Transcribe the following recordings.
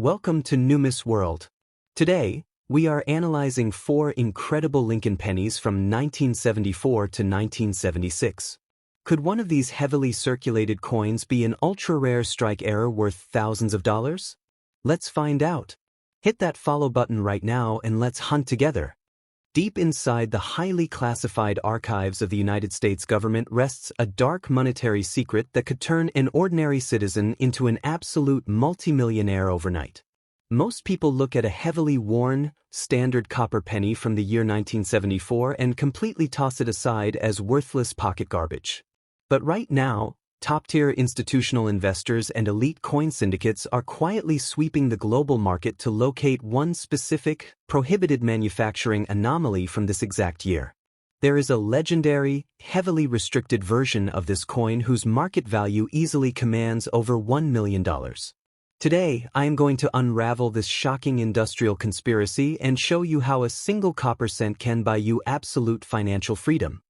Welcome to Numis World. Today, we are analyzing 4 incredible Lincoln pennies from 1974 to 1976. Could one of these heavily circulated coins be an ultra-rare strike error worth thousands of dollars? Let's find out. Hit that follow button right now and let's hunt together. Deep inside the highly classified archives of the United States government rests a dark monetary secret that could turn an ordinary citizen into an absolute multimillionaire overnight. Most people look at a heavily worn, standard copper penny from the year 1974 and completely toss it aside as worthless pocket garbage. But right now, top-tier institutional investors and elite coin syndicates are quietly sweeping the global market to locate one specific, prohibited manufacturing anomaly from this exact year. There is a legendary, heavily restricted version of this coin whose market value easily commands over $1 million. Today, I am going to unravel this shocking industrial conspiracy and show you how a single copper cent can buy you absolute financial freedom.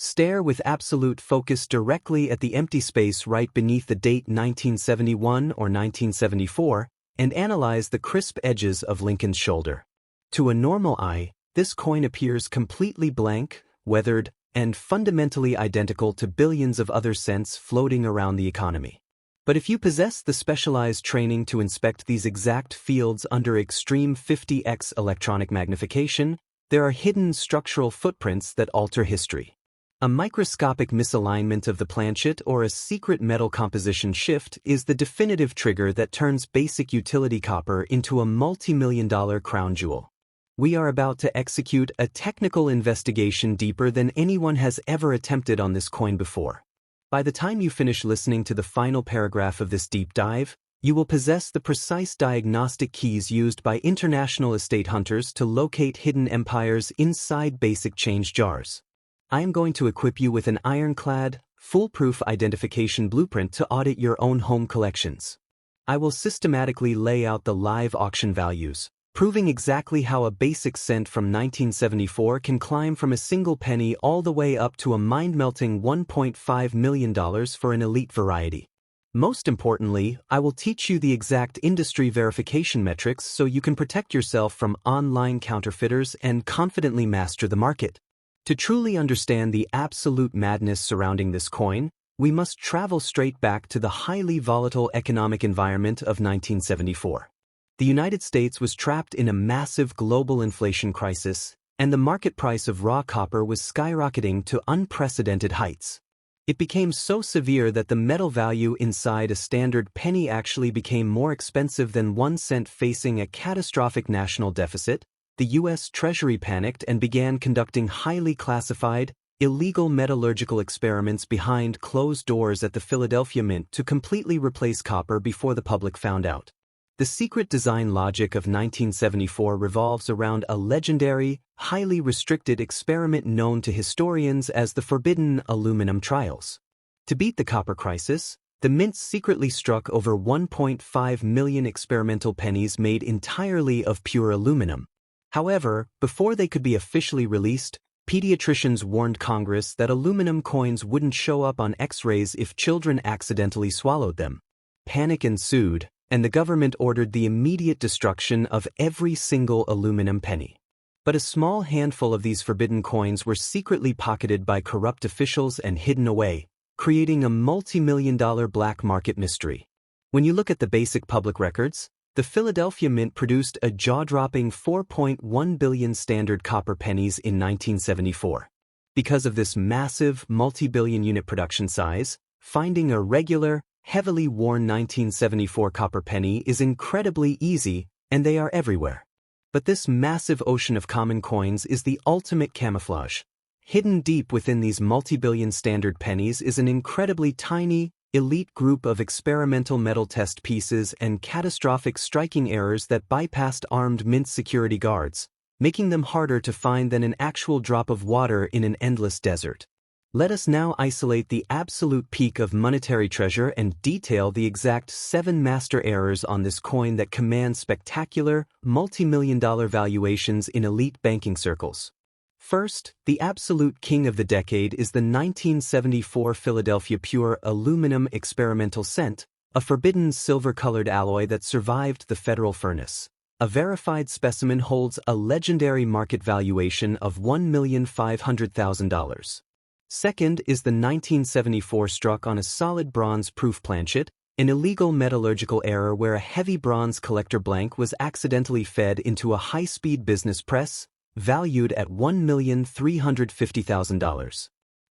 Stare with absolute focus directly at the empty space right beneath the date 1971 or 1974, and analyze the crisp edges of Lincoln's shoulder. To a normal eye, this coin appears completely blank, weathered, and fundamentally identical to billions of other cents floating around the economy. But if you possess the specialized training to inspect these exact fields under extreme 50x electronic magnification, there are hidden structural footprints that alter history. A microscopic misalignment of the planchet or a secret metal composition shift is the definitive trigger that turns basic utility copper into a multi-million-dollar crown jewel. We are about to execute a technical investigation deeper than anyone has ever attempted on this coin before. By the time you finish listening to the final paragraph of this deep dive, you will possess the precise diagnostic keys used by international estate hunters to locate hidden empires inside basic change jars. I am going to equip you with an ironclad, foolproof identification blueprint to audit your own home collections. I will systematically lay out the live auction values, proving exactly how a basic cent from 1974 can climb from a single penny all the way up to a mind-melting $1.5 million for an elite variety. Most importantly, I will teach you the exact industry verification metrics so you can protect yourself from online counterfeiters and confidently master the market. To truly understand the absolute madness surrounding this coin, we must travel straight back to the highly volatile economic environment of 1974. The United States was trapped in a massive global inflation crisis, and the market price of raw copper was skyrocketing to unprecedented heights. It became so severe that the metal value inside a standard penny actually became more expensive than 1 cent, facing a catastrophic national deficit. The U.S. Treasury panicked and began conducting highly classified, illegal metallurgical experiments behind closed doors at the Philadelphia Mint to completely replace copper before the public found out. The secret design logic of 1974 revolves around a legendary, highly restricted experiment known to historians as the Forbidden Aluminum Trials. To beat the copper crisis, the Mint secretly struck over 1.5 million experimental pennies made entirely of pure aluminum. However, before they could be officially released, pediatricians warned Congress that aluminum coins wouldn't show up on X-rays if children accidentally swallowed them. Panic ensued, and the government ordered the immediate destruction of every single aluminum penny. But a small handful of these forbidden coins were secretly pocketed by corrupt officials and hidden away, creating a multi-million-dollar black market mystery. When you look at the basic public records, the Philadelphia Mint produced a jaw-dropping 4.1 billion standard copper pennies in 1974. Because of this massive, multi-billion unit production size, finding a regular, heavily worn 1974 copper penny is incredibly easy, and they are everywhere. But this massive ocean of common coins is the ultimate camouflage. Hidden deep within these multi-billion standard pennies is an incredibly tiny, elite group of experimental metal test pieces and catastrophic striking errors that bypassed armed Mint security guards, making them harder to find than an actual drop of water in an endless desert. Let us now isolate the absolute peak of monetary treasure and detail the exact 7 master errors on this coin that command spectacular, multi-million-dollar valuations in elite banking circles. First, the absolute king of the decade is the 1974 Philadelphia Pure Aluminum Experimental Cent, a forbidden silver-colored alloy that survived the federal furnace. A verified specimen holds a legendary market valuation of $1,500,000. Second is the 1974 struck on a solid bronze-proof planchet, an illegal metallurgical error where a heavy bronze collector blank was accidentally fed into a high-speed business press, valued at $1,350,000.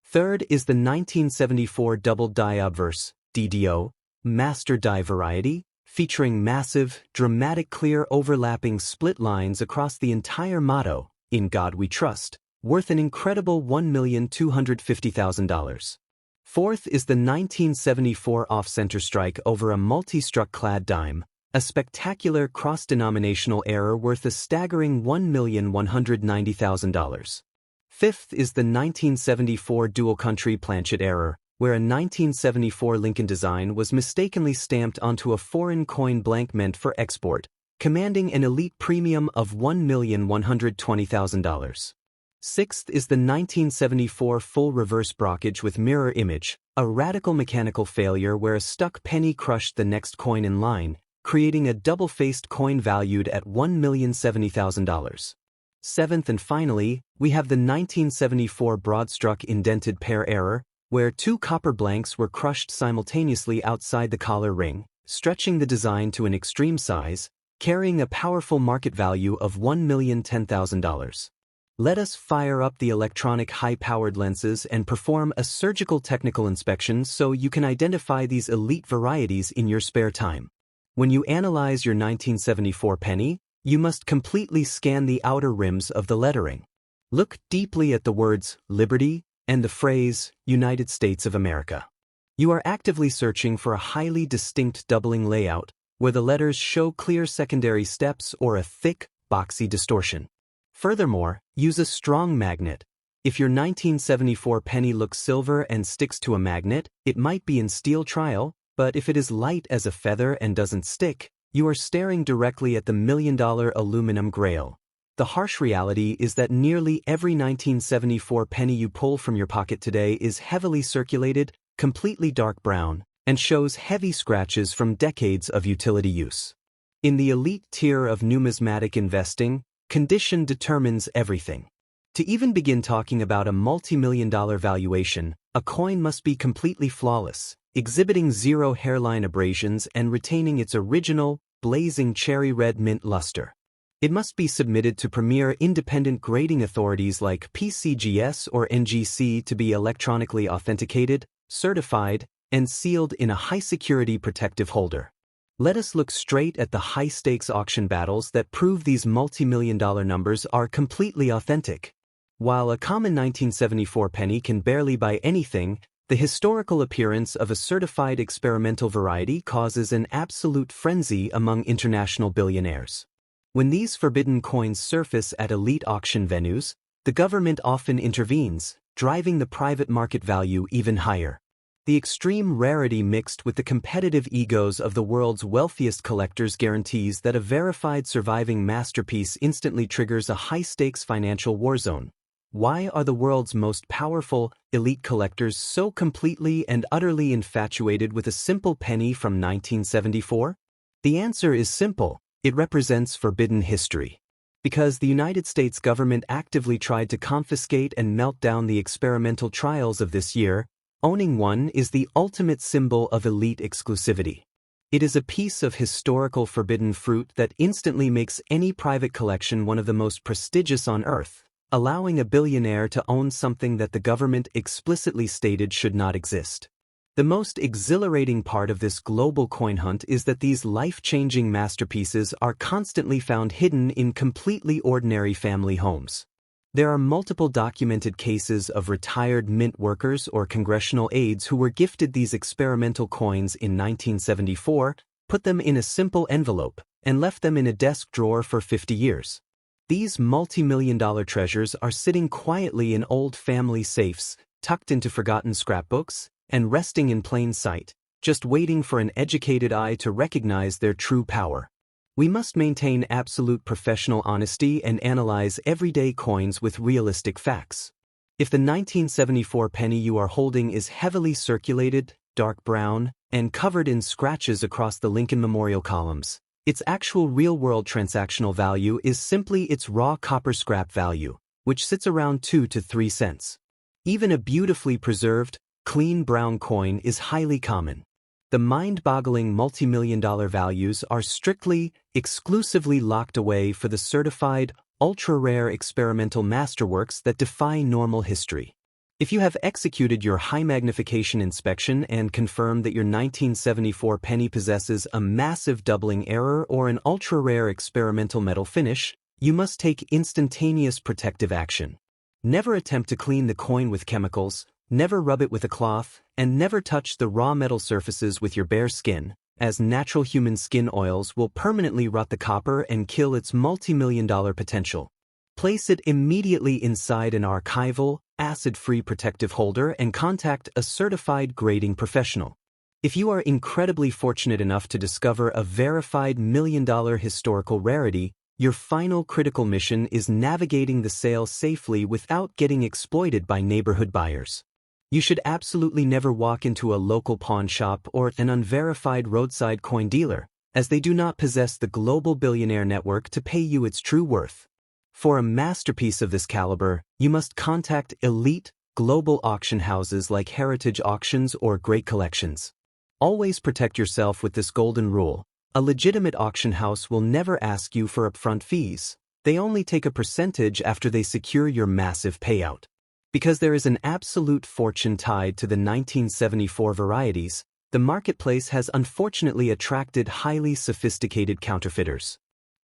Third is the 1974 double die obverse, DDO, master die variety, featuring massive, dramatic clear overlapping split lines across the entire motto, "In God We Trust," worth an incredible $1,250,000. Fourth is the 1974 off-center strike over a multi-struck clad dime, a spectacular cross-denominational error worth a staggering $1,190,000. Fifth is the 1974 dual-country planchet error, where a 1974 Lincoln design was mistakenly stamped onto a foreign coin blank meant for export, commanding an elite premium of $1,120,000. Sixth is the 1974 full reverse brockage with mirror image, a radical mechanical failure where a stuck penny crushed the next coin in line, creating a double-faced coin valued at $1,070,000. Seventh and finally, we have the 1974 broad-struck indented pair error, where two copper blanks were crushed simultaneously outside the collar ring, stretching the design to an extreme size, carrying a powerful market value of $1,010,000. Let us fire up the electronic high-powered lenses and perform a surgical technical inspection so you can identify these elite varieties in your spare time. When you analyze your 1974 penny, you must completely scan the outer rims of the lettering. Look deeply at the words Liberty and the phrase United States of America. You are actively searching for a highly distinct doubling layout where the letters show clear secondary steps or a thick, boxy distortion. Furthermore, use a strong magnet. If your 1974 penny looks silver and sticks to a magnet, it might be in steel trial, but if it is light as a feather and doesn't stick, you are staring directly at the $1,000,000 aluminum grail. The harsh reality is that nearly every 1974 penny you pull from your pocket today is heavily circulated, completely dark brown, and shows heavy scratches from decades of utility use. In the elite tier of numismatic investing, condition determines everything. To even begin talking about a multi-million-dollar valuation, a coin must be completely flawless, exhibiting zero hairline abrasions and retaining its original, blazing cherry red mint luster. It must be submitted to premier independent grading authorities like PCGS or NGC to be electronically authenticated, certified, and sealed in a high-security protective holder. Let us look straight at the high-stakes auction battles that prove these multi-million-dollar numbers are completely authentic. While a common 1974 penny can barely buy anything, the historical appearance of a certified experimental variety causes an absolute frenzy among international billionaires. When these forbidden coins surface at elite auction venues, the government often intervenes, driving the private market value even higher. The extreme rarity mixed with the competitive egos of the world's wealthiest collectors guarantees that a verified surviving masterpiece instantly triggers a high-stakes financial war zone. Why are the world's most powerful, elite collectors so completely and utterly infatuated with a simple penny from 1974? The answer is simple: it represents forbidden history. Because the United States government actively tried to confiscate and melt down the experimental trials of this year, owning one is the ultimate symbol of elite exclusivity. It is a piece of historical forbidden fruit that instantly makes any private collection one of the most prestigious on earth, allowing a billionaire to own something that the government explicitly stated should not exist. The most exhilarating part of this global coin hunt is that these life-changing masterpieces are constantly found hidden in completely ordinary family homes. There are multiple documented cases of retired mint workers or congressional aides who were gifted these experimental coins in 1974, put them in a simple envelope, and left them in a desk drawer for 50 years. These multi-million-dollar treasures are sitting quietly in old family safes, tucked into forgotten scrapbooks, and resting in plain sight, just waiting for an educated eye to recognize their true power. We must maintain absolute professional honesty and analyze everyday coins with realistic facts. If the 1974 penny you are holding is heavily circulated, dark brown, and covered in scratches across the Lincoln Memorial columns. Its actual real-world transactional value is simply its raw copper scrap value, which sits around 2 to 3 cents. Even a beautifully preserved, clean brown coin is highly common. The mind-boggling multi-million-dollar values are strictly, exclusively locked away for the certified, ultra-rare experimental masterworks that defy normal history. If you have executed your high-magnification inspection and confirmed that your 1974 penny possesses a massive doubling error or an ultra-rare experimental metal finish, you must take instantaneous protective action. Never attempt to clean the coin with chemicals, never rub it with a cloth, and never touch the raw metal surfaces with your bare skin, as natural human skin oils will permanently rot the copper and kill its multi-million-dollar potential. Place it immediately inside an archival, acid-free protective holder and contact a certified grading professional. If you are incredibly fortunate enough to discover a verified million-dollar historical rarity, your final critical mission is navigating the sale safely without getting exploited by neighborhood buyers. You should absolutely never walk into a local pawn shop or an unverified roadside coin dealer, as they do not possess the global billionaire network to pay you its true worth. For a masterpiece of this caliber, you must contact elite, global auction houses like Heritage Auctions or Great Collections. Always protect yourself with this golden rule. A legitimate auction house will never ask you for upfront fees. They only take a percentage after they secure your massive payout. Because there is an absolute fortune tied to the 1974 varieties, the marketplace has unfortunately attracted highly sophisticated counterfeiters.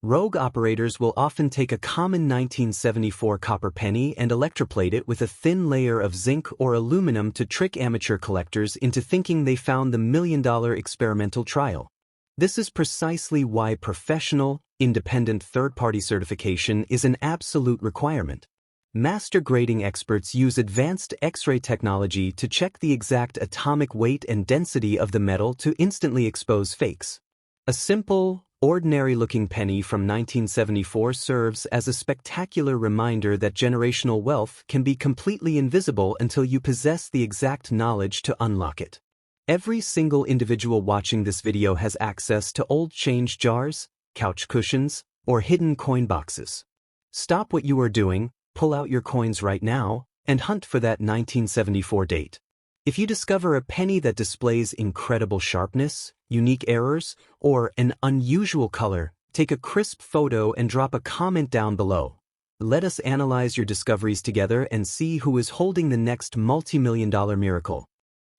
Rogue operators will often take a common 1974 copper penny and electroplate it with a thin layer of zinc or aluminum to trick amateur collectors into thinking they found the million-dollar experimental trial. This is precisely why professional, independent third-party certification is an absolute requirement. Master grading experts use advanced X-ray technology to check the exact atomic weight and density of the metal to instantly expose fakes. A simple, ordinary-looking penny from 1974 serves as a spectacular reminder that generational wealth can be completely invisible until you possess the exact knowledge to unlock it. Every single individual watching this video has access to old change jars, couch cushions, or hidden coin boxes. Stop what you are doing, pull out your coins right now, and hunt for that 1974 date. If you discover a penny that displays incredible sharpness, unique errors, or an unusual color, take a crisp photo and drop a comment down below. Let us analyze your discoveries together and see who is holding the next multi-million-dollar miracle.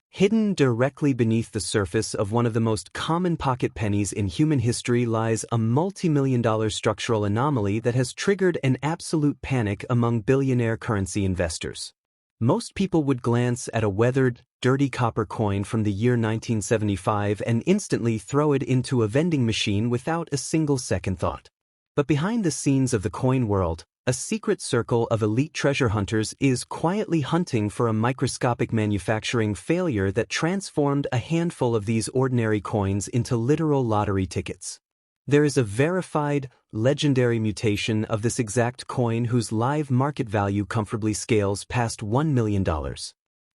Hidden directly beneath the surface of one of the most common pocket pennies in human history lies a multi-million-dollar structural anomaly that has triggered an absolute panic among billionaire currency investors. Most people would glance at a weathered, dirty copper coin from the year 1975 and instantly throw it into a vending machine without a single second thought. But behind the scenes of the coin world, a secret circle of elite treasure hunters is quietly hunting for a microscopic manufacturing failure that transformed a handful of these ordinary coins into literal lottery tickets. There is a verified, legendary mutation of this exact coin whose live market value comfortably scales past $1 million.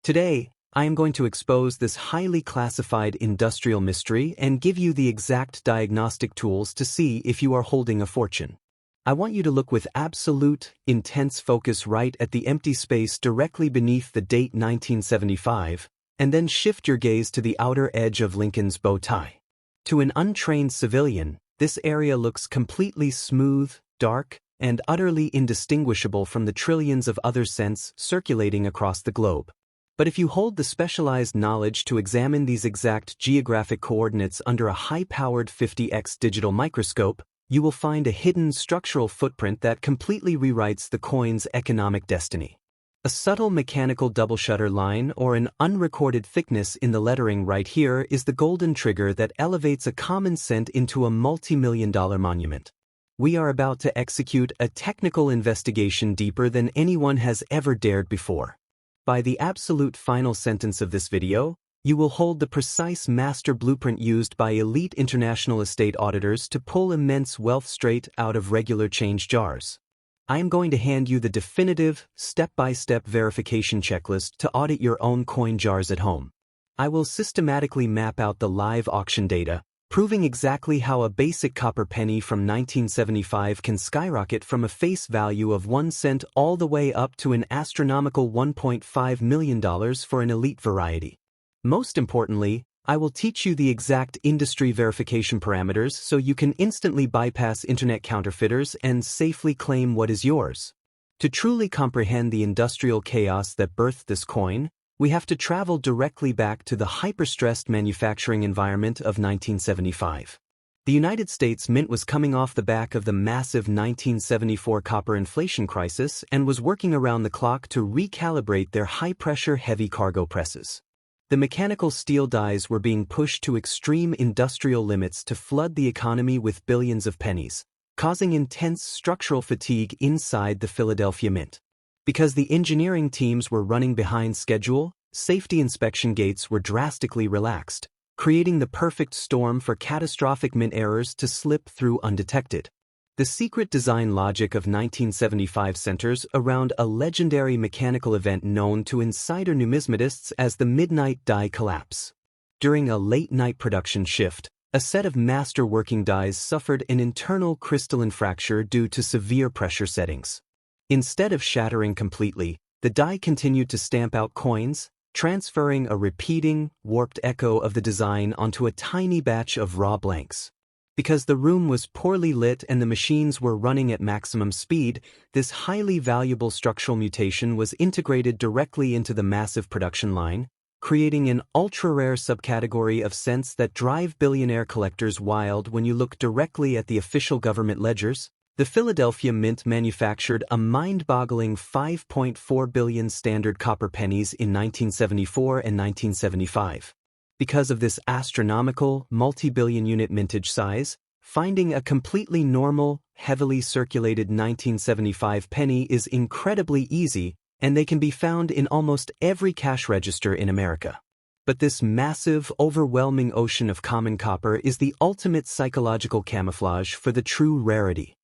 Today, I am going to expose this highly classified industrial mystery and give you the exact diagnostic tools to see if you are holding a fortune. I want you to look with absolute, intense focus right at the empty space directly beneath the date 1975, and then shift your gaze to the outer edge of Lincoln's bow tie. To an untrained civilian, this area looks completely smooth, dark, and utterly indistinguishable from the trillions of other cents circulating across the globe. But if you hold the specialized knowledge to examine these exact geographic coordinates under a high-powered 50x digital microscope, you will find a hidden structural footprint that completely rewrites the coin's economic destiny. A subtle mechanical double shutter line or an unrecorded thickness in the lettering right here is the golden trigger that elevates a common cent into a multi-million-dollar monument. We are about to execute a technical investigation deeper than anyone has ever dared before. By the absolute final sentence of this video, you will hold the precise master blueprint used by elite international estate auditors to pull immense wealth straight out of regular change jars. I am going to hand you the definitive, step-by-step verification checklist to audit your own coin jars at home. I will systematically map out the live auction data, proving exactly how a basic copper penny from 1975 can skyrocket from a face value of 1 cent all the way up to an astronomical $1.5 million for an elite variety. Most importantly, I will teach you the exact industry verification parameters so you can instantly bypass internet counterfeiters and safely claim what is yours. To truly comprehend the industrial chaos that birthed this coin, we have to travel directly back to the hyper-stressed manufacturing environment of 1975. The United States Mint was coming off the back of the massive 1974 copper inflation crisis and was working around the clock to recalibrate their high-pressure heavy cargo presses. The mechanical steel dies were being pushed to extreme industrial limits to flood the economy with billions of pennies, causing intense structural fatigue inside the Philadelphia Mint. Because the engineering teams were running behind schedule, safety inspection gates were drastically relaxed, creating the perfect storm for catastrophic mint errors to slip through undetected. The secret design logic of 1975 centers around a legendary mechanical event known to insider numismatists as the Midnight Die Collapse. During a late-night production shift, a set of master working dies suffered an internal crystalline fracture due to severe pressure settings. Instead of shattering completely, the die continued to stamp out coins, transferring a repeating, warped echo of the design onto a tiny batch of raw blanks. Because the room was poorly lit and the machines were running at maximum speed, this highly valuable structural mutation was integrated directly into the massive production line, creating an ultra-rare subcategory of cents that drive billionaire collectors wild when you look directly at the official government ledgers. The Philadelphia Mint manufactured a mind-boggling 5.4 billion standard copper pennies in 1974 and 1975. Because of this astronomical, multi-billion unit mintage size, finding a completely normal, heavily circulated 1975 penny is incredibly easy, and they can be found in almost every cash register in America. But this massive, overwhelming ocean of common copper is the ultimate psychological camouflage for the true rarity.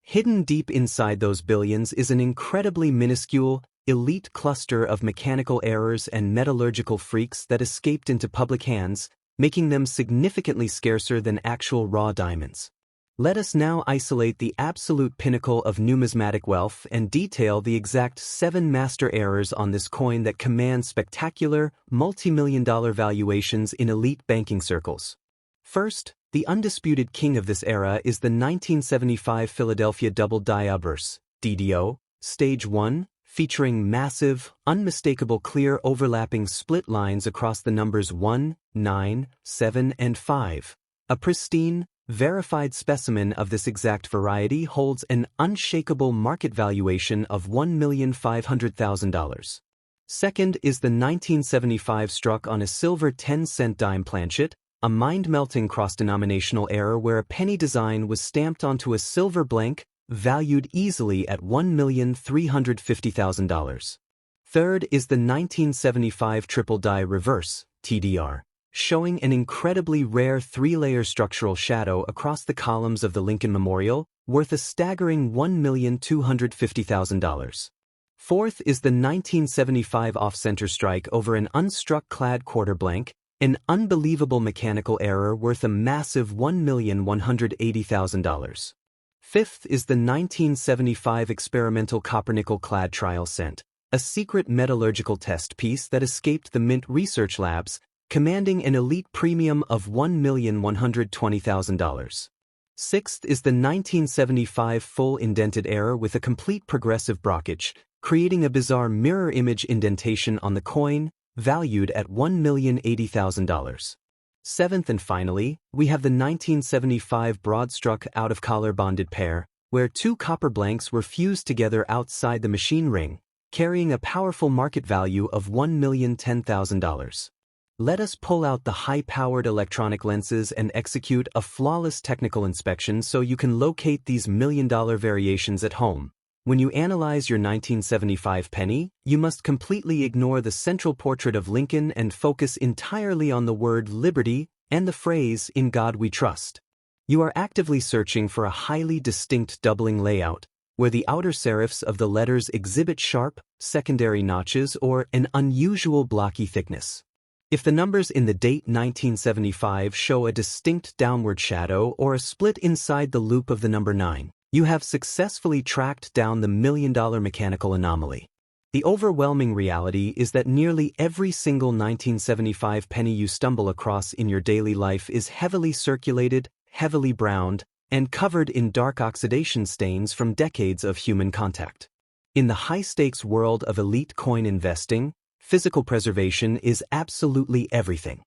Hidden deep inside those billions is an incredibly minuscule, elite cluster of mechanical errors and metallurgical freaks that escaped into public hands, making them significantly scarcer than actual raw diamonds. Let us now isolate the absolute pinnacle of numismatic wealth and detail the exact 7 master errors on this coin that command spectacular, multi-million-dollar valuations in elite banking circles. First, the undisputed king of this era is the 1975 Philadelphia Double Die Obverse, DDO, Stage 1, featuring massive, unmistakable clear overlapping split lines across the numbers 1, 9, 7, and 5. A pristine, verified specimen of this exact variety holds an unshakable market valuation of $1,500,000. Second is the 1975 struck on a silver 10-cent dime planchet, a mind-melting cross-denominational error where a penny design was stamped onto a silver blank, valued easily at $1,350,000. Third is the 1975 triple die reverse, TDR, showing an incredibly rare 3-layer structural shadow across the columns of the Lincoln Memorial, worth a staggering $1,250,000. Fourth is the 1975 off-center strike over an unstruck clad quarter blank, an unbelievable mechanical error worth a massive $1,180,000. Fifth is the 1975 experimental copper-nickel clad trial cent, a secret metallurgical test piece that escaped the Mint research labs, commanding an elite premium of $1,120,000. Sixth is the 1975 full indented error with a complete progressive brockage, creating a bizarre mirror image indentation on the coin, valued at $1,080,000. Seventh and finally, we have the 1975 broad-struck out-of-collar bonded pair, where 2 copper blanks were fused together outside the machine ring, carrying a powerful market value of $1,010,000. Let us pull out the high-powered electronic lenses and execute a flawless technical inspection so you can locate these million-dollar variations at home. When you analyze your 1975 penny, you must completely ignore the central portrait of Lincoln and focus entirely on the word liberty and the phrase "In God We Trust." You are actively searching for a highly distinct doubling layout, where the outer serifs of the letters exhibit sharp, secondary notches or an unusual blocky thickness. If the numbers in the date 1975 show a distinct downward shadow or a split inside the loop of the number 9, you have successfully tracked down the million-dollar mechanical anomaly. The overwhelming reality is that nearly every single 1975 penny you stumble across in your daily life is heavily circulated, heavily browned, and covered in dark oxidation stains from decades of human contact. In the high-stakes world of elite coin investing, physical preservation is absolutely everything.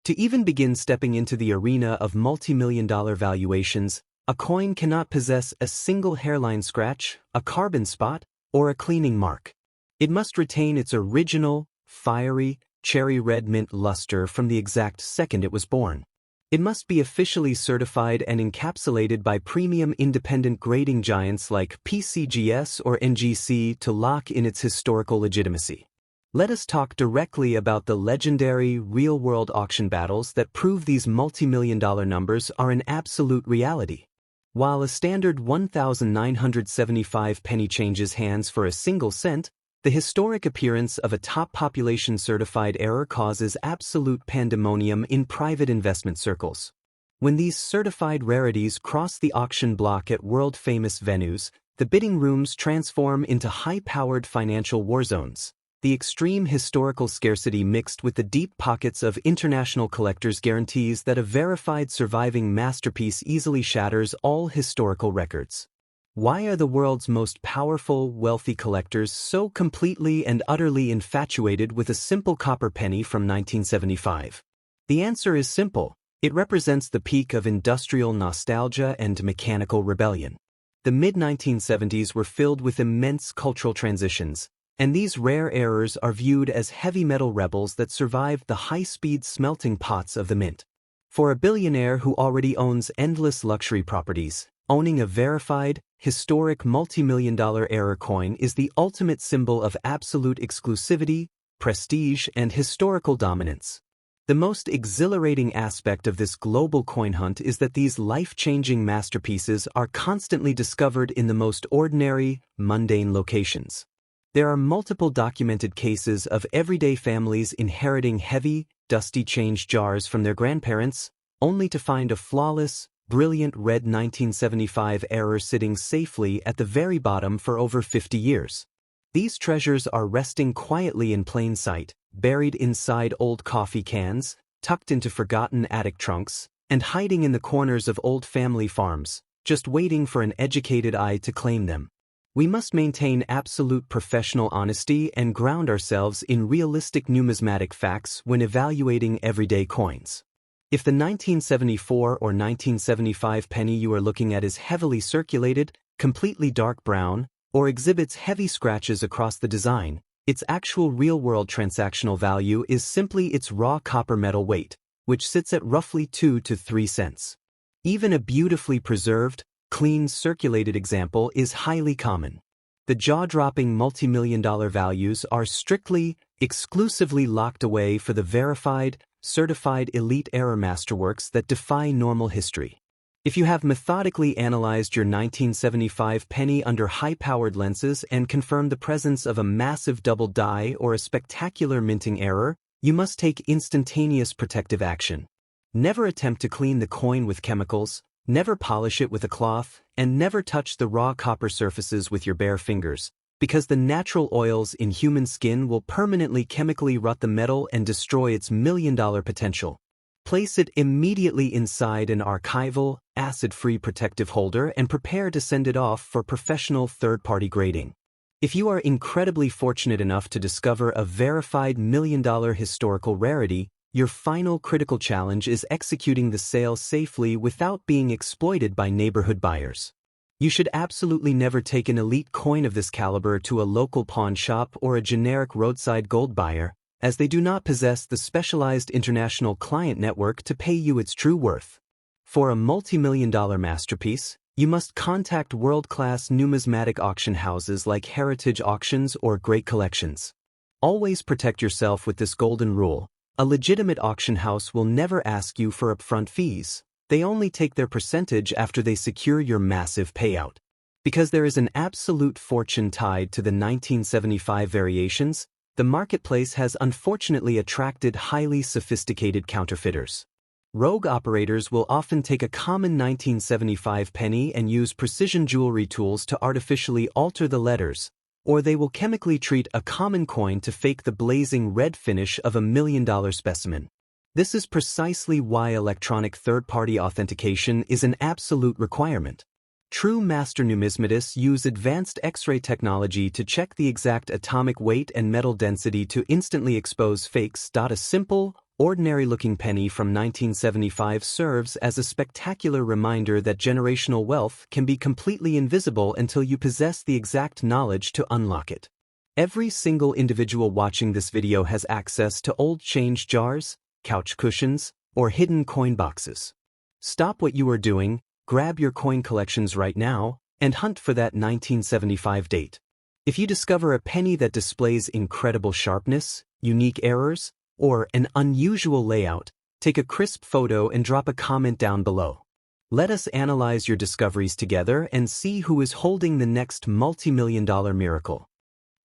To even begin stepping into the arena of multi-million-dollar valuations, a coin cannot possess a single hairline scratch, a carbon spot, or a cleaning mark. It must retain its original, fiery, cherry red mint luster from the exact second it was born. It must be officially certified and encapsulated by premium independent grading giants like PCGS or NGC to lock in its historical legitimacy. Let us talk directly about the legendary, real-world auction battles that prove these multi-million-dollar numbers are an absolute reality. While a standard 1,975 penny changes hands for a single cent, the historic appearance of a top population-certified error causes absolute pandemonium in private investment circles. When these certified rarities cross the auction block at world-famous venues, the bidding rooms transform into high-powered financial war zones. The extreme historical scarcity mixed with the deep pockets of international collectors guarantees that a verified surviving masterpiece easily shatters all historical records. Why are the world's most powerful, wealthy collectors so completely and utterly infatuated with a simple copper penny from 1975? The answer is simple. It represents the peak of industrial nostalgia and mechanical rebellion. The mid-1970s were filled with immense cultural transitions, and these rare errors are viewed as heavy metal rebels that survived the high-speed smelting pots of the mint. For a billionaire who already owns endless luxury properties, owning a verified, historic multi-million-dollar error coin is the ultimate symbol of absolute exclusivity, prestige, and historical dominance. The most exhilarating aspect of this global coin hunt is that these life-changing masterpieces are constantly discovered in the most ordinary, mundane locations. There are multiple documented cases of everyday families inheriting heavy, dusty change jars from their grandparents, only to find a flawless, brilliant red 1975 error sitting safely at the very bottom for over 50 years. These treasures are resting quietly in plain sight, buried inside old coffee cans, tucked into forgotten attic trunks, and hiding in the corners of old family farms, just waiting for an educated eye to claim them. We must maintain absolute professional honesty and ground ourselves in realistic numismatic facts when evaluating everyday coins. If the 1974 or 1975 penny you are looking at is heavily circulated, completely dark brown, or exhibits heavy scratches across the design, its actual real-world transactional value is simply its raw copper metal weight, which sits at roughly 2 to 3 cents. Even a beautifully preserved, clean circulated example is highly common. The jaw-dropping multi-million-dollar values are strictly, exclusively locked away for the verified, certified elite error masterworks that defy normal history. If you have methodically analyzed your 1975 penny under high-powered lenses and confirmed the presence of a massive double die or a spectacular minting error, you must take instantaneous protective action. Never attempt to clean the coin with chemicals, never polish it with a cloth, and never touch the raw copper surfaces with your bare fingers, because the natural oils in human skin will permanently chemically rot the metal and destroy its million-dollar potential. Place it immediately inside an archival, acid-free protective holder and prepare to send it off for professional third-party grading. If you are incredibly fortunate enough to discover a verified million-dollar historical rarity, your final critical challenge is executing the sale safely without being exploited by neighborhood buyers. You should absolutely never take an elite coin of this caliber to a local pawn shop or a generic roadside gold buyer, as they do not possess the specialized international client network to pay you its true worth. For a multi-million-dollar masterpiece, you must contact world-class numismatic auction houses like Heritage Auctions or Great Collections. Always protect yourself with this golden rule. A legitimate auction house will never ask you for upfront fees. They only take their percentage after they secure your massive payout. Because there is an absolute fortune tied to the 1975 variations, The marketplace has unfortunately attracted highly sophisticated counterfeiters. Rogue operators will often take a common 1975 penny and use precision jewelry tools to artificially alter the letters, or they will chemically treat a common coin to fake the blazing red finish of a $1 million specimen. This is precisely why electronic third-party authentication is an absolute requirement. True master numismatists use advanced X-ray technology to check the exact atomic weight and metal density to instantly expose fakes. A simple, ordinary-looking penny from 1975 serves as a spectacular reminder that generational wealth can be completely invisible until you possess the exact knowledge to unlock it. Every single individual watching this video has access to old change jars, couch cushions, or hidden coin boxes. Stop what you are doing, grab your coin collections right now, and hunt for that 1975 date. If you discover a penny that displays incredible sharpness, unique errors, or an unusual layout, take a crisp photo and drop a comment down below. Let us analyze your discoveries together and see who is holding the next multi-million-dollar miracle.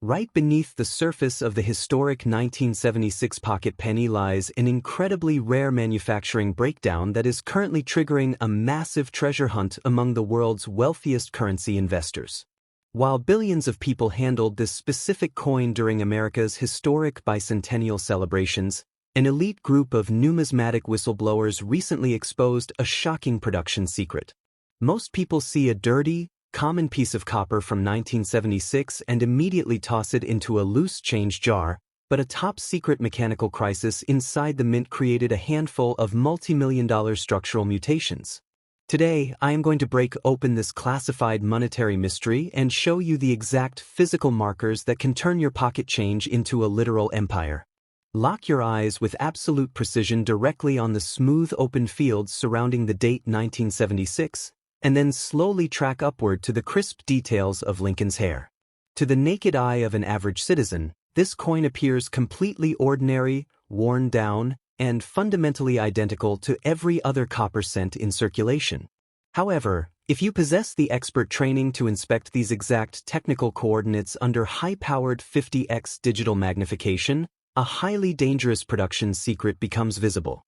Right beneath the surface of the historic 1976 pocket penny lies an incredibly rare manufacturing breakdown that is currently triggering a massive treasure hunt among the world's wealthiest currency investors. While billions of people handled this specific coin during America's historic bicentennial celebrations, an elite group of numismatic whistleblowers recently exposed a shocking production secret. Most people see a dirty, common piece of copper from 1976 and immediately toss it into a loose change jar, but a top-secret mechanical crisis inside the mint created a handful of multi-million-dollar structural mutations. Today, I am going to break open this classified monetary mystery and show you the exact physical markers that can turn your pocket change into a literal empire. Lock your eyes with absolute precision directly on the smooth open fields surrounding the date 1976, and then slowly track upward to the crisp details of Lincoln's hair. To the naked eye of an average citizen, this coin appears completely ordinary, worn down, and fundamentally identical to every other copper cent in circulation. However, if you possess the expert training to inspect these exact technical coordinates under high-powered 50x digital magnification, a highly dangerous production secret becomes visible.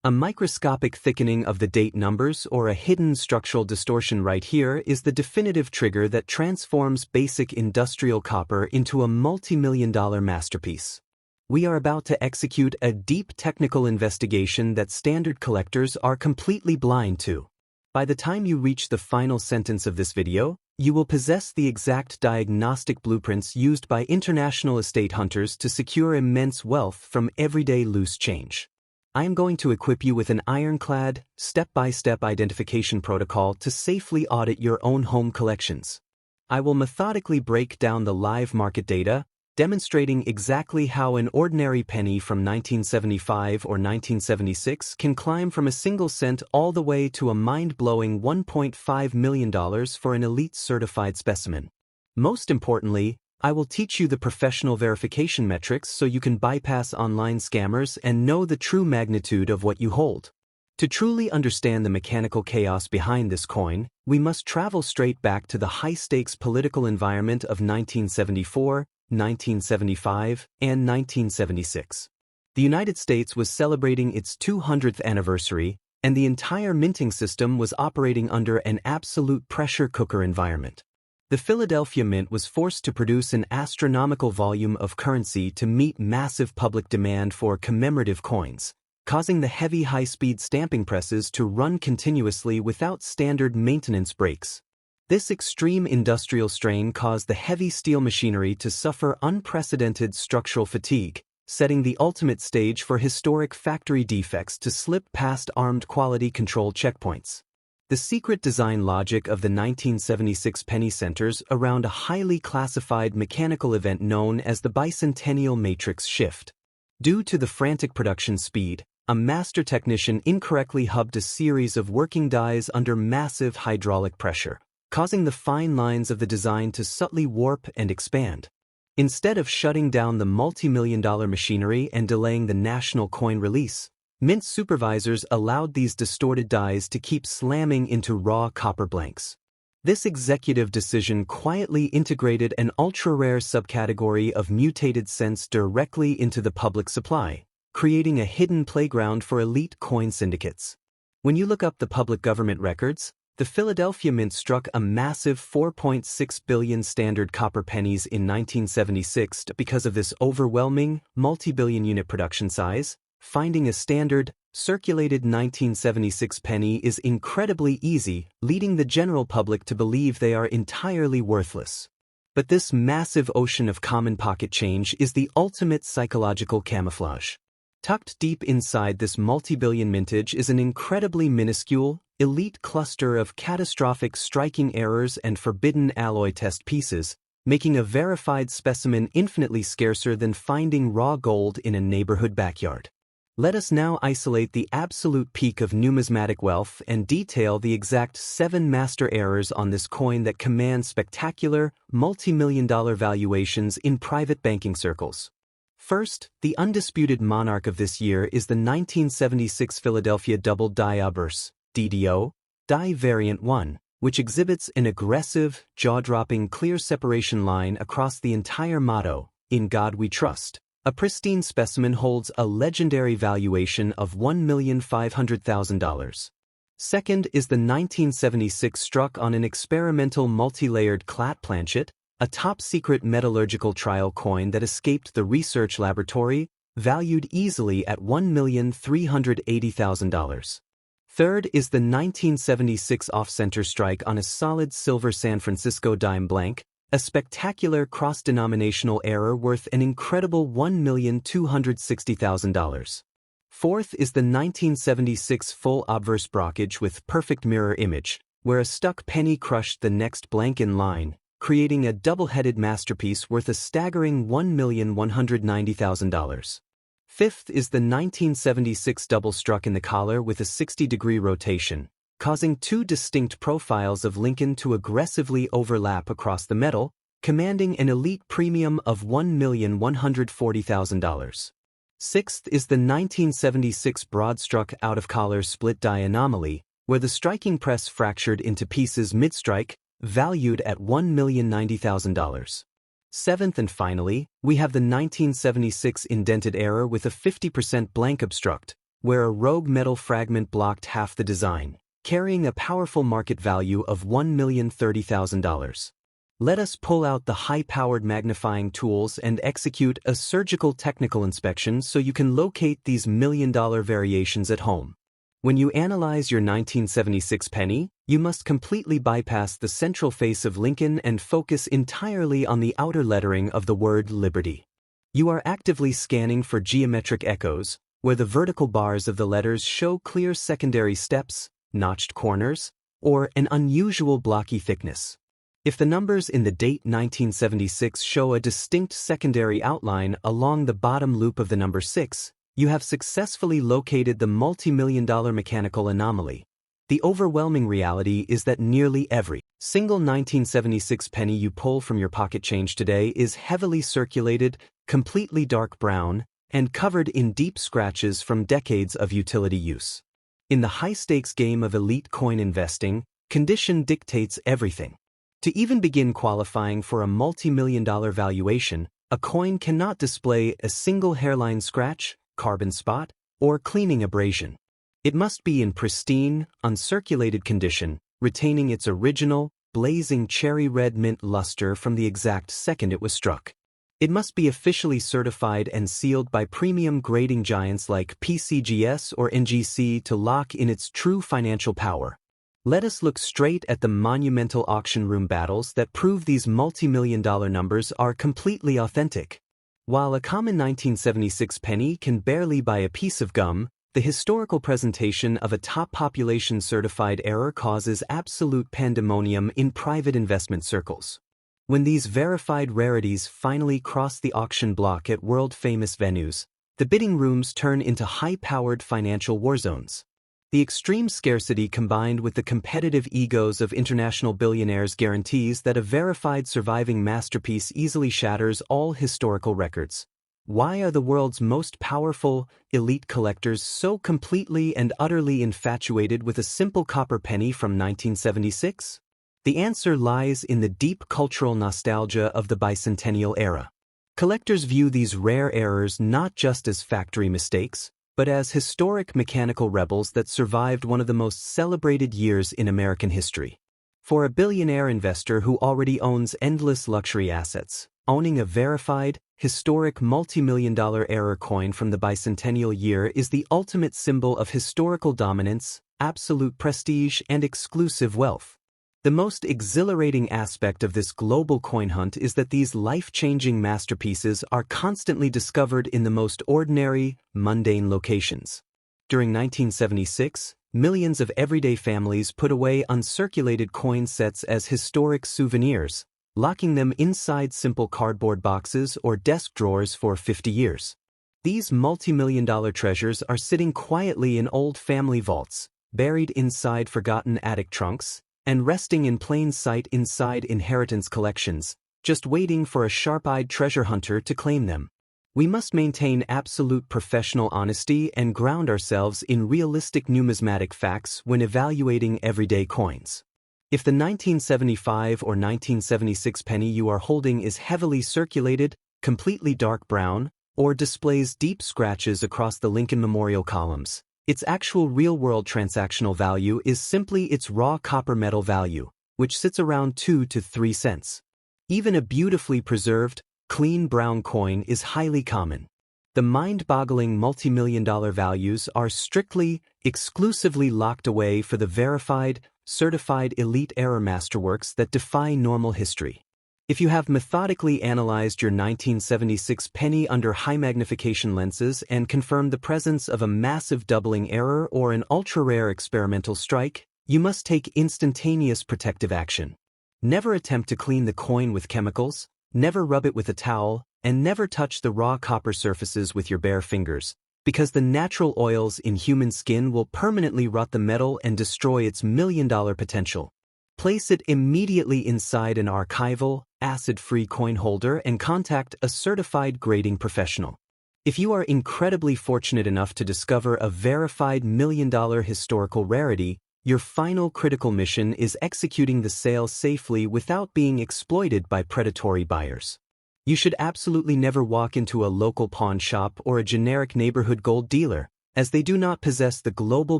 A microscopic thickening of the date numbers or a hidden structural distortion right here is the definitive trigger that transforms basic industrial copper into a multi-million-dollar masterpiece. We are about to execute a deep technical investigation that standard collectors are completely blind to. By the time you reach the final sentence of this video, you will possess the exact diagnostic blueprints used by international estate hunters to secure immense wealth from everyday loose change. I am going to equip you with an ironclad, step-by-step identification protocol to safely audit your own home collections. I will methodically break down the live market data, demonstrating exactly how an ordinary penny from 1975 or 1976 can climb from a single cent all the way to a mind-blowing $1.5 million for an elite certified specimen. Most importantly, I will teach you the professional verification metrics so you can bypass online scammers and know the true magnitude of what you hold. To truly understand the mechanical chaos behind this coin, we must travel straight back to the high-stakes political environment of 1974, 1975, and 1976. The United States was celebrating its 200th anniversary, and the entire minting system was operating under an absolute pressure cooker environment. The Philadelphia Mint was forced to produce an astronomical volume of currency to meet massive public demand for commemorative coins, causing the heavy high-speed stamping presses to run continuously without standard maintenance breaks. This extreme industrial strain caused the heavy steel machinery to suffer unprecedented structural fatigue, setting the ultimate stage for historic factory defects to slip past armed quality control checkpoints. The secret design logic of the 1976 penny centers around a highly classified mechanical event known as the bicentennial matrix shift. Due to the frantic production speed, a master technician incorrectly hubbed a series of working dies under massive hydraulic pressure, causing the fine lines of the design to subtly warp and expand. Instead of shutting down the multi-million-dollar machinery and delaying the national coin release, Mint supervisors allowed these distorted dies to keep slamming into raw copper blanks. This executive decision quietly integrated an ultra-rare subcategory of mutated cents directly into the public supply, creating a hidden playground for elite coin syndicates. When you look up the public government records, the Philadelphia Mint struck a massive 4.6 billion standard copper pennies in 1976 because of this overwhelming, multi-billion unit production size. Finding a standard, circulated 1976 penny is incredibly easy, leading the general public to believe they are entirely worthless. But this massive ocean of common pocket change is the ultimate psychological camouflage. Tucked deep inside this multi-billion mintage is an incredibly minuscule, elite cluster of catastrophic striking errors and forbidden alloy test pieces, making a verified specimen infinitely scarcer than finding raw gold in a neighborhood backyard. Let us now isolate the absolute peak of numismatic wealth and detail the exact 7 master errors on this coin that command spectacular, multi-million-dollar valuations in private banking circles. First, the undisputed monarch of this year is the 1976 Philadelphia Double Die Obverse, DDO, Die Variant 1, which exhibits an aggressive, jaw-dropping clear separation line across the entire motto, "In God We Trust." A pristine specimen holds a legendary valuation of $1,500,000. Second is the 1976 struck on an experimental multi-layered clat planchet, a top-secret metallurgical trial coin that escaped the research laboratory, valued easily at $1,380,000. Third is the 1976 off-center strike on a solid silver San Francisco dime blank, a spectacular cross-denominational error worth an incredible $1,260,000. Fourth is the 1976 full obverse brockage with perfect mirror image, where a stuck penny crushed the next blank in line, creating a double-headed masterpiece worth a staggering $1,190,000. Fifth is the 1976 double struck in the collar with a 60-degree rotation, causing 2 distinct profiles of Lincoln to aggressively overlap across the metal, commanding an elite premium of $1,140,000. Sixth is the 1976 broad-struck out-of-collar split die anomaly, where the striking press fractured into pieces mid-strike, valued at $1,090,000. Seventh and finally, we have the 1976 indented error with a 50% blank obstruct, where a rogue metal fragment blocked half the design, carrying a powerful market value of $1,030,000. Let us pull out the high-powered magnifying tools and execute a surgical technical inspection so you can locate these million-dollar variations at home. When you analyze your 1976 penny, you must completely bypass the central face of Lincoln and focus entirely on the outer lettering of the word Liberty. You are actively scanning for geometric echoes, where the vertical bars of the letters show clear secondary steps, notched corners, or an unusual blocky thickness. If the numbers in the date 1976 show a distinct secondary outline along the bottom loop of the number 6, you have successfully located the multi-million-dollar mechanical anomaly. The overwhelming reality is that nearly every single 1976 penny you pull from your pocket change today is heavily circulated, completely dark brown, and covered in deep scratches from decades of utility use. In the high-stakes game of elite coin investing, condition dictates everything. To even begin qualifying for a multi-million-dollar valuation, a coin cannot display a single hairline scratch, carbon spot, or cleaning abrasion. It must be in pristine, uncirculated condition, retaining its original, blazing cherry red mint luster from the exact second it was struck. It must be officially certified and sealed by premium grading giants like PCGS or NGC to lock in its true financial power. Let us look straight at the monumental auction room battles that prove these multi-million-dollar numbers are completely authentic. While a common 1976 penny can barely buy a piece of gum, the historical presentation of a top population-certified error causes absolute pandemonium in private investment circles. When these verified rarities finally cross the auction block at world-famous venues, the bidding rooms turn into high-powered financial war zones. The extreme scarcity combined with the competitive egos of international billionaires guarantees that a verified surviving masterpiece easily shatters all historical records. Why are the world's most powerful, elite collectors so completely and utterly infatuated with a simple copper penny from 1976? The answer lies in the deep cultural nostalgia of the bicentennial era. Collectors view these rare errors not just as factory mistakes, but as historic mechanical rebels that survived one of the most celebrated years in American history. For a billionaire investor who already owns endless luxury assets, owning a verified, historic multi-million-dollar error coin from the bicentennial year is the ultimate symbol of historical dominance, absolute prestige, and exclusive wealth. The most exhilarating aspect of this global coin hunt is that these life-changing masterpieces are constantly discovered in the most ordinary, mundane locations. During 1976, millions of everyday families put away uncirculated coin sets as historic souvenirs, locking them inside simple cardboard boxes or desk drawers for 50 years. These multi-million-dollar treasures are sitting quietly in old family vaults, buried inside forgotten attic trunks, and resting in plain sight inside inheritance collections, just waiting for a sharp-eyed treasure hunter to claim them. We must maintain absolute professional honesty and ground ourselves in realistic numismatic facts when evaluating everyday coins. If the 1975 or 1976 penny you are holding is heavily circulated, completely dark brown, or displays deep scratches across the Lincoln Memorial columns, its actual real-world transactional value is simply its raw copper metal value, which sits around 2 to 3 cents. Even a beautifully preserved, clean brown coin is highly common. The mind-boggling multi-million-dollar values are strictly, exclusively locked away for the verified, certified elite error masterworks that defy normal history. If you have methodically analyzed your 1976 penny under high-magnification lenses and confirmed the presence of a massive doubling error or an ultra-rare experimental strike, you must take instantaneous protective action. Never attempt to clean the coin with chemicals, never rub it with a towel, and never touch the raw copper surfaces with your bare fingers, because the natural oils in human skin will permanently rot the metal and destroy its million-dollar potential. Place it immediately inside an archival, acid-free coin holder and contact a certified grading professional. If you are incredibly fortunate enough to discover a verified million-dollar historical rarity, your final critical mission is executing the sale safely without being exploited by predatory buyers. You should absolutely never walk into a local pawn shop or a generic neighborhood gold dealer, as they do not possess the global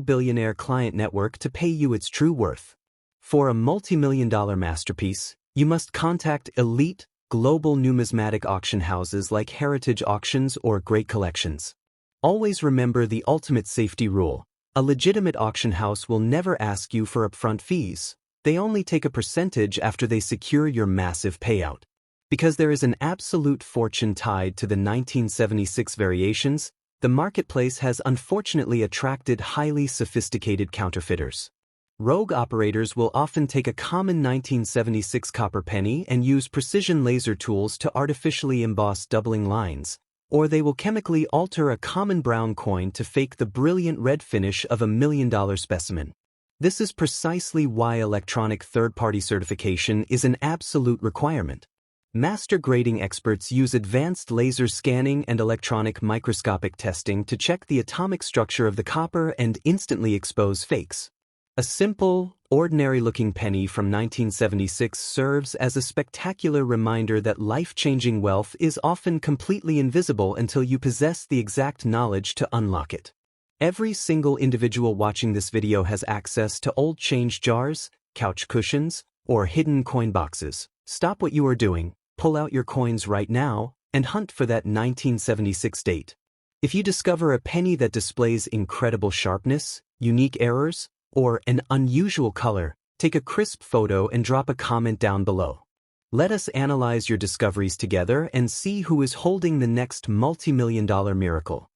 billionaire client network to pay you its true worth. For a multi-million-dollar masterpiece, you must contact elite, global numismatic auction houses like Heritage Auctions or Great Collections. Always remember the ultimate safety rule. A legitimate auction house will never ask you for upfront fees. They only take a percentage after they secure your massive payout. Because there is an absolute fortune tied to the 1976 variations, the marketplace has unfortunately attracted highly sophisticated counterfeiters. Rogue operators will often take a common 1976 copper penny and use precision laser tools to artificially emboss doubling lines, or they will chemically alter a common brown coin to fake the brilliant red finish of a million-dollar specimen. This is precisely why electronic third-party certification is an absolute requirement. Master grading experts use advanced laser scanning and electronic microscopic testing to check the atomic structure of the copper and instantly expose fakes. A simple, ordinary-looking penny from 1976 serves as a spectacular reminder that life-changing wealth is often completely invisible until you possess the exact knowledge to unlock it. Every single individual watching this video has access to old change jars, couch cushions, or hidden coin boxes. Stop what you are doing, pull out your coins right now, and hunt for that 1976 date. If you discover a penny that displays incredible sharpness, unique errors, or an unusual color, take a crisp photo and drop a comment down below. Let us analyze your discoveries together and see who is holding the next multi-million-dollar miracle.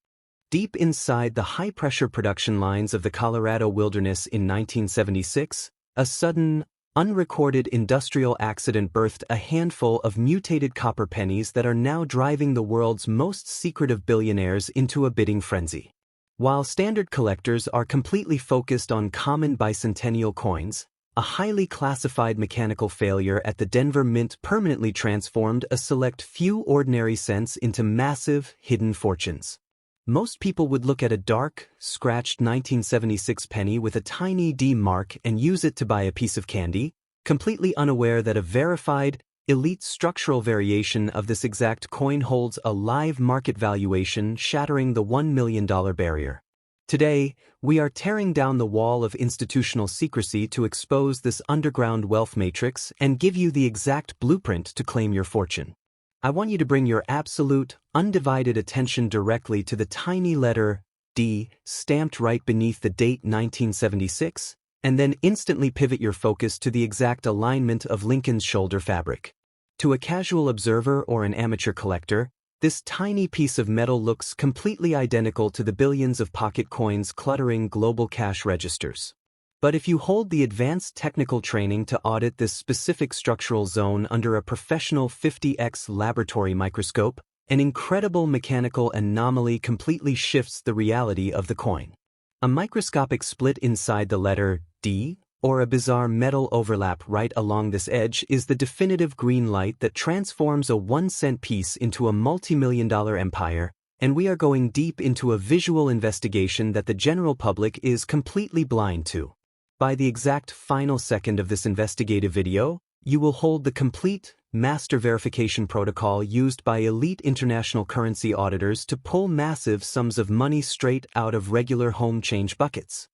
Deep inside the high-pressure production lines of the Colorado wilderness in 1976, a sudden, unrecorded industrial accident birthed a handful of mutated copper pennies that are now driving the world's most secretive billionaires into a bidding frenzy. While standard collectors are completely focused on common bicentennial coins, a highly classified mechanical failure at the Denver Mint permanently transformed a select few ordinary cents into massive, hidden fortunes. Most people would look at a dark, scratched 1976 penny with a tiny D mark and use it to buy a piece of candy, completely unaware that a verified, elite structural variation of this exact coin holds a live market valuation shattering the $1 million barrier. Today, we are tearing down the wall of institutional secrecy to expose this underground wealth matrix and give you the exact blueprint to claim your fortune. I want you to bring your absolute, undivided attention directly to the tiny letter D stamped right beneath the date 1976, and then instantly pivot your focus to the exact alignment of Lincoln's shoulder fabric. To a casual observer or an amateur collector, this tiny piece of metal looks completely identical to the billions of pocket coins cluttering global cash registers. But if you hold the advanced technical training to audit this specific structural zone under a professional 50x laboratory microscope, an incredible mechanical anomaly completely shifts the reality of the coin. A microscopic split inside the letter D, or a bizarre metal overlap right along this edge, is the definitive green light that transforms a 1-cent piece into a multi-million-dollar empire, and we are going deep into a visual investigation that the general public is completely blind to. By the exact final second of this investigative video, you will hold the complete master verification protocol used by elite international currency auditors to pull massive sums of money straight out of regular home change buckets.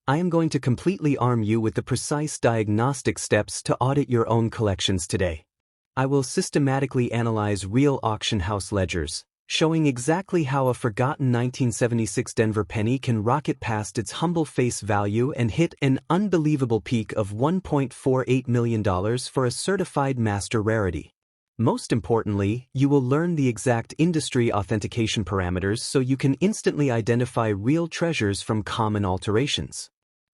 I am going to completely arm you with the precise diagnostic steps to audit your own collections today. I will systematically analyze real auction house ledgers, showing exactly how a forgotten 1976 Denver penny can rocket past its humble face value and hit an unbelievable peak of $1.48 million for a certified master rarity. Most importantly, you will learn the exact industry authentication parameters so you can instantly identify real treasures from common alterations.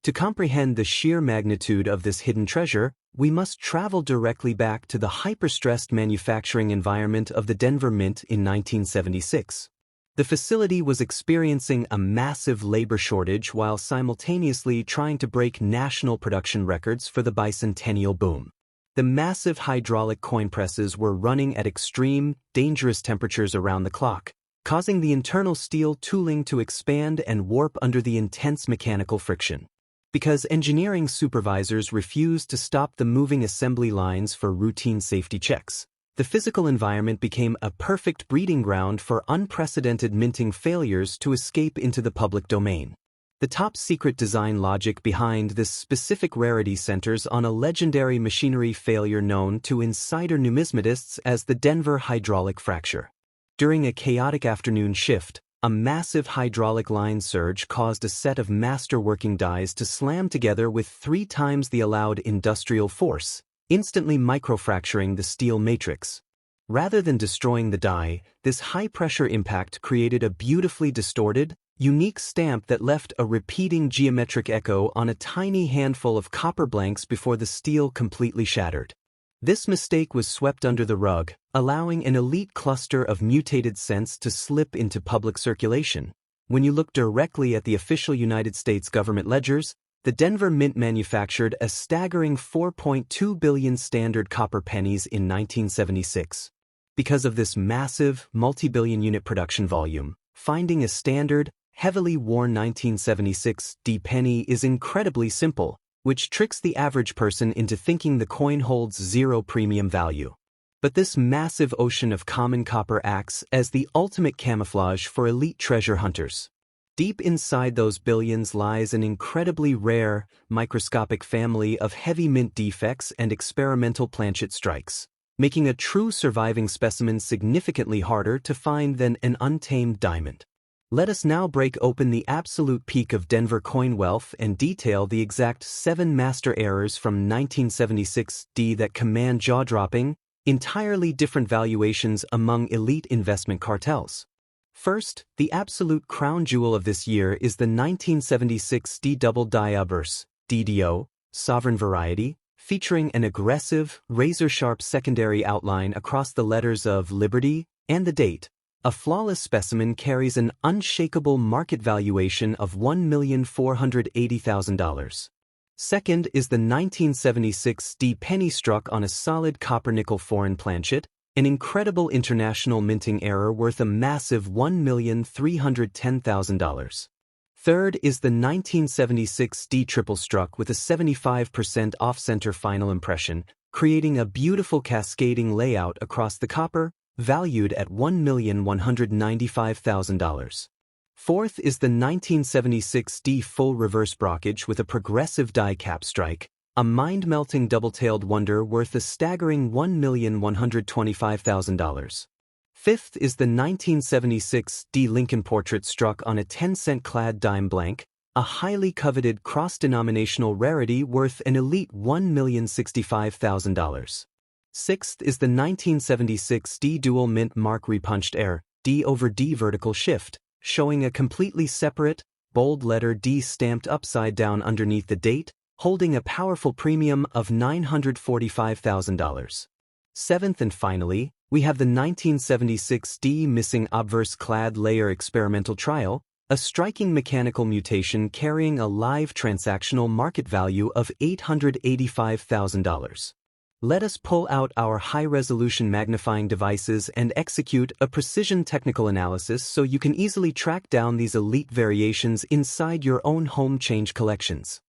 To comprehend the sheer magnitude of this hidden treasure, we must travel directly back to the hyper-stressed manufacturing environment of the Denver Mint in 1976. The facility was experiencing a massive labor shortage while simultaneously trying to break national production records for the bicentennial boom. The massive hydraulic coin presses were running at extreme, dangerous temperatures around the clock, causing the internal steel tooling to expand and warp under the intense mechanical friction. Because engineering supervisors refused to stop the moving assembly lines for routine safety checks, the physical environment became a perfect breeding ground for unprecedented minting failures to escape into the public domain. The top-secret design logic behind this specific rarity centers on a legendary machinery failure known to insider numismatists as the Denver hydraulic fracture. During a chaotic afternoon shift, a massive hydraulic line surge caused a set of master working dies to slam together with 3 times the allowed industrial force, instantly microfracturing the steel matrix. Rather than destroying the die, this high-pressure impact created a beautifully distorted, unique stamp that left a repeating geometric echo on a tiny handful of copper blanks before the steel completely shattered. This mistake was swept under the rug, allowing an elite cluster of mutated cents to slip into public circulation. When you look directly at the official United States government ledgers, the Denver Mint manufactured a staggering 4.2 billion standard copper pennies in 1976. Because of this massive, multi-billion unit production volume, finding a standard, heavily worn 1976 D penny is incredibly simple, which tricks the average person into thinking the coin holds zero premium value. But this massive ocean of common copper acts as the ultimate camouflage for elite treasure hunters. Deep inside those billions lies an incredibly rare, microscopic family of heavy mint defects and experimental planchet strikes, making a true surviving specimen significantly harder to find than an untamed diamond. Let us now break open the absolute peak of Denver coin wealth and detail the exact 7 master errors from 1976 D that command jaw-dropping, entirely different valuations among elite investment cartels. First, the absolute crown jewel of this year is the 1976 D Double Diaburse, DDO, sovereign variety, featuring an aggressive, razor-sharp secondary outline across the letters of Liberty and the date. A flawless specimen carries an unshakable market valuation of $1,480,000. Second is the 1976 D penny struck on a solid copper-nickel foreign planchet, an incredible international minting error worth a massive $1,310,000. Third is the 1976 D triple struck with a 75% off-center final impression, creating a beautiful cascading layout across the copper, valued at $1,195,000. Fourth is the 1976 D full reverse brockage with a progressive die cap strike, a mind-melting double-tailed wonder worth a staggering $1,125,000. Fifth is the 1976 D Lincoln portrait struck on a 10-cent clad dime blank, a highly coveted cross-denominational rarity worth an elite $1,065,000. Sixth is the 1976 D dual mint mark repunched air, D over D vertical shift, showing a completely separate, bold letter D stamped upside down underneath the date, holding a powerful premium of $945,000. Seventh and finally, we have the 1976 D missing obverse clad layer experimental trial, a striking mechanical mutation carrying a live transactional market value of $885,000. Let us pull out our high-resolution magnifying devices and execute a precision technical analysis so you can easily track down these elite variations inside your own home change collections.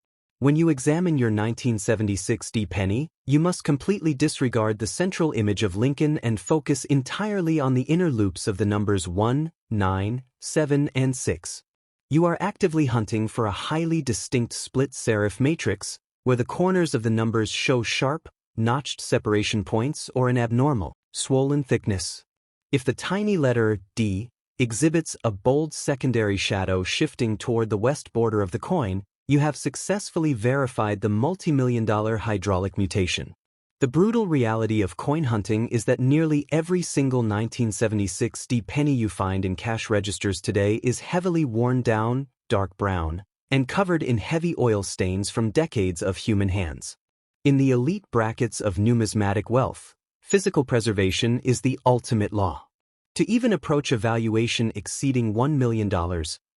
When you examine your 1976 D penny, you must completely disregard the central image of Lincoln and focus entirely on the inner loops of the numbers 1, 9, 7, and 6. You are actively hunting for a highly distinct split serif matrix, where the corners of the numbers show sharp, notched separation points or an abnormal, swollen thickness. If the tiny letter D exhibits a bold secondary shadow shifting toward the west border of the coin, you have successfully verified the multi-million-dollar hydraulic mutation. The brutal reality of coin hunting is that nearly every single 1976 D penny you find in cash registers today is heavily worn down, dark brown, and covered in heavy oil stains from decades of human hands. In the elite brackets of numismatic wealth, physical preservation is the ultimate law. To even approach a valuation exceeding $1 million,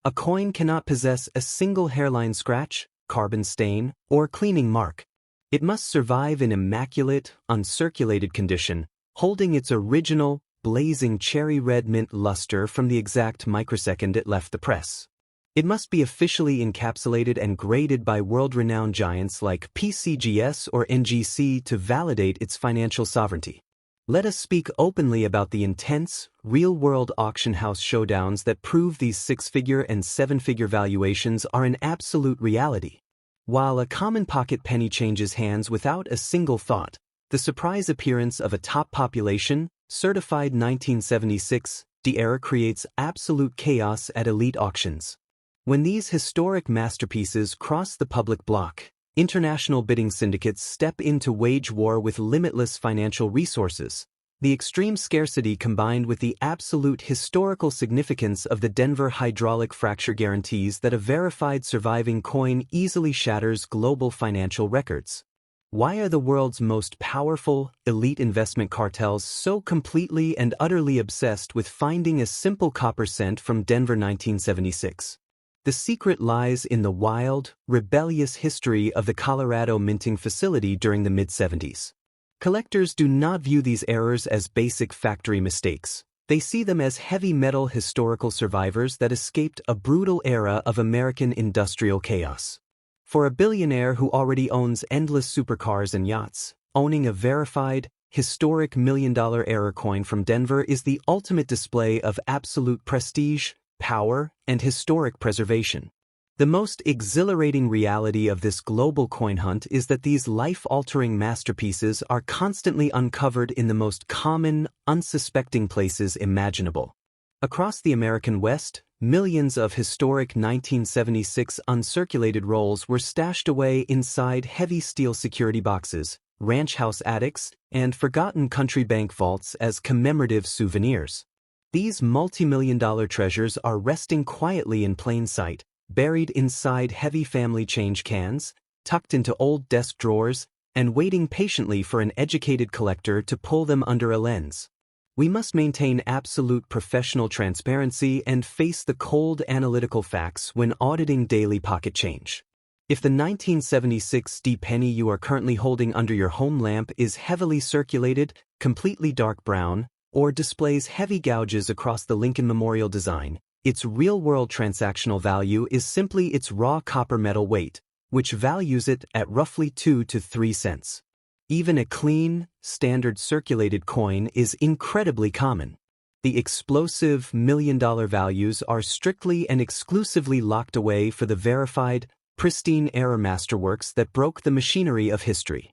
a coin cannot possess a single hairline scratch, carbon stain, or cleaning mark. It must survive in immaculate, uncirculated condition, holding its original, blazing cherry red mint luster from the exact microsecond it left the press. It must be officially encapsulated and graded by world-renowned giants like PCGS or NGC to validate its financial sovereignty. Let us speak openly about the intense, real-world auction house showdowns that prove these six-figure and seven-figure valuations are an absolute reality. While a common pocket penny changes hands without a single thought, the surprise appearance of a top population, certified 1976 D era creates absolute chaos at elite auctions. When these historic masterpieces cross the public block, international bidding syndicates step in to wage war with limitless financial resources. The extreme scarcity combined with the absolute historical significance of the Denver hydraulic fracture guarantees that a verified surviving coin easily shatters global financial records. Why are the world's most powerful, elite investment cartels so completely and utterly obsessed with finding a simple copper cent from Denver 1976? The secret lies in the wild, rebellious history of the Colorado minting facility during the mid-70s. Collectors do not view these errors as basic factory mistakes. They see them as heavy metal historical survivors that escaped a brutal era of American industrial chaos. For a billionaire who already owns endless supercars and yachts, owning a verified, historic million-dollar era coin from Denver is the ultimate display of absolute prestige, power, and historic preservation. The most exhilarating reality of this global coin hunt is that these life-altering masterpieces are constantly uncovered in the most common, unsuspecting places imaginable. Across the American West, millions of historic 1976 uncirculated rolls were stashed away inside heavy steel security boxes, ranch house attics, and forgotten country bank vaults as commemorative souvenirs. These multi-million-dollar treasures are resting quietly in plain sight, buried inside heavy family change cans, tucked into old desk drawers, and waiting patiently for an educated collector to pull them under a lens. We must maintain absolute professional transparency and face the cold analytical facts when auditing daily pocket change. If the 1976 D penny you are currently holding under your home lamp is heavily circulated, completely dark brown, or displays heavy gouges across the Lincoln Memorial design, Its real-world transactional value is simply its raw copper metal weight, which values it at roughly 2 to 3 cents. Even a clean, standard circulated coin is incredibly common. The explosive million-dollar values are strictly and exclusively locked away for the verified, pristine error masterworks that broke the machinery of history.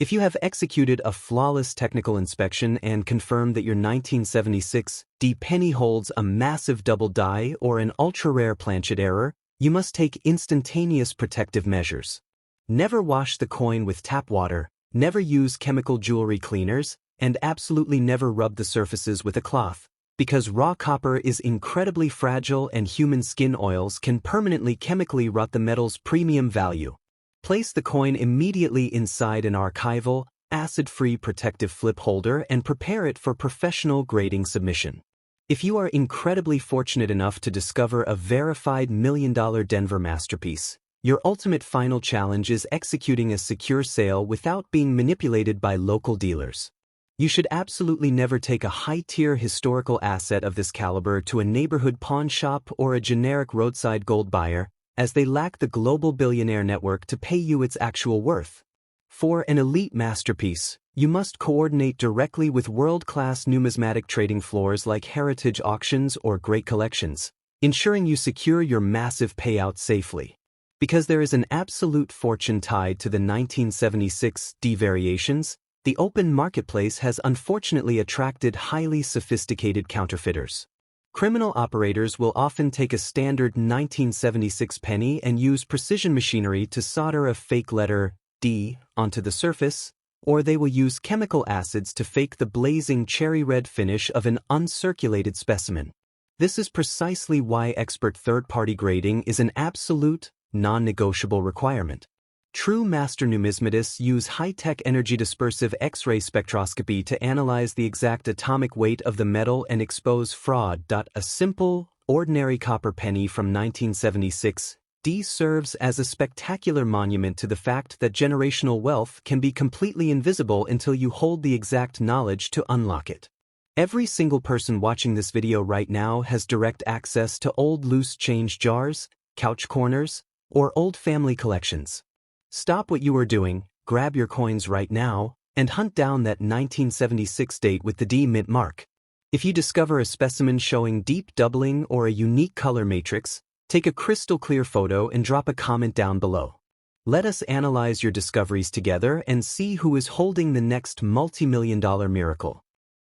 If you have executed a flawless technical inspection and confirmed that your 1976 D penny holds a massive double die or an ultra-rare planchet error, you must take instantaneous protective measures. Never wash the coin with tap water, never use chemical jewelry cleaners, and absolutely never rub the surfaces with a cloth, because raw copper is incredibly fragile and human skin oils can permanently chemically rot the metal's premium value. Place the coin immediately inside an archival, acid-free protective flip holder and prepare it for professional grading submission. If you are incredibly fortunate enough to discover a verified million-dollar Denver masterpiece, your ultimate final challenge is executing a secure sale without being manipulated by local dealers. You should absolutely never take a high-tier historical asset of this caliber to a neighborhood pawn shop or a generic roadside gold buyer, as they lack the global billionaire network to pay you its actual worth. For an elite masterpiece, you must coordinate directly with world-class numismatic trading floors like Heritage Auctions or Great Collections, ensuring you secure your massive payout safely. Because there is an absolute fortune tied to the 1976 D variations, the open marketplace has unfortunately attracted highly sophisticated counterfeiters. Criminal operators will often take a standard 1976 penny and use precision machinery to solder a fake letter D onto the surface, or they will use chemical acids to fake the blazing cherry red finish of an uncirculated specimen. This is precisely why expert third-party grading is an absolute, non-negotiable requirement. True master numismatists use high-tech energy-dispersive X-ray spectroscopy to analyze the exact atomic weight of the metal and expose fraud. A simple, ordinary copper penny from 1976 D serves as a spectacular monument to the fact that generational wealth can be completely invisible until you hold the exact knowledge to unlock it. Every single person watching this video right now has direct access to old loose change jars, couch corners, or old family collections. Stop what you are doing, grab your coins right now, and hunt down that 1976 date with the D mint mark. If you discover a specimen showing deep doubling or a unique color matrix, take a crystal clear photo and drop a comment down below. Let us analyze your discoveries together and see who is holding the next multi-million-dollar miracle.